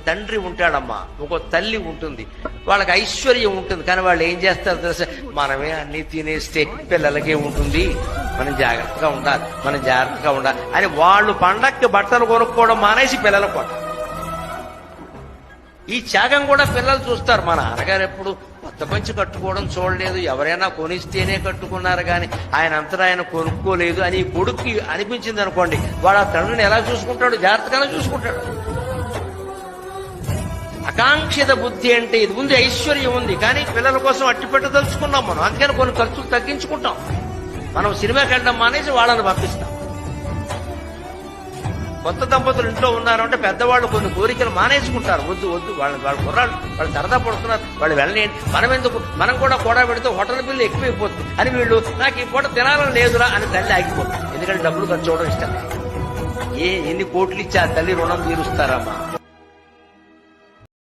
తండ్రి ఉంటాడమ్మా, ఒక తల్లి ఉంటుంది, వాళ్ళకి ఐశ్వర్యం ఉంటుంది. కానీ వాళ్ళు ఏం చేస్తారు తెలుసా, మనమే అన్ని తినేస్తే పిల్లలకే ఉంటుంది, మనం జాగ్రత్తగా ఉండాలి అని వాళ్ళు పండక్కి బట్టలు కొనుక్కోవడం మానేసి పిల్లలు కొట్టారు. ఈ త్యాగం కూడా పిల్లలు చూస్తారు. మా నాన్నగారు ఎప్పుడు కొత్త పంచి కట్టుకోవడం చూడలేదు, ఎవరైనా కొనిస్తేనే కట్టుకున్నారు కానీ ఆయన అంతటా ఆయన కొనుక్కోలేదు అని ఈ కొడుక్కి అనిపించింది అనుకోండి, వాడు ఆ తండ్రిని ఎలా చూసుకుంటాడు, జాగ్రత్తగానే చూసుకుంటాడు. ఆకాంక్షిత బుద్ధి అంటే ఇది ఉంది, ఐశ్వర్యం ఉంది, కానీ పిల్లల కోసం అట్టి పెట్టదలుచుకున్నాం మనం, అందుకని కొన్ని ఖర్చులు తగ్గించుకుంటాం. మనం సినిమాకి వెళ్ళడం మానేసి వాళ్ళని పంపిస్తాం. కొత్త దంపతులు ఇంట్లో ఉన్నారంటే పెద్దవాళ్ళు కొన్ని కోరికలు మానేసుకుంటారు. వద్దు వాళ్ళ కుర్రాళ్ళు వాళ్ళు సరదా పడుతున్నారు, వాళ్ళు వెళ్ళలేండి, మనం ఎందుకు, మనం కూడా పెడితే హోటల్ బిల్లు ఎక్కువైపోతుంది అని వీళ్ళు నాకు ఈ పూట తినాలని లేదురా అని తల్లి ఆగిపోతుంది. ఎందుకంటే డబ్బులు ఖర్చు అవడం ఇష్టం. ఎన్ని కోట్లు ఇచ్చి ఆ తల్లి రుణం తీరుస్తారమ్మా?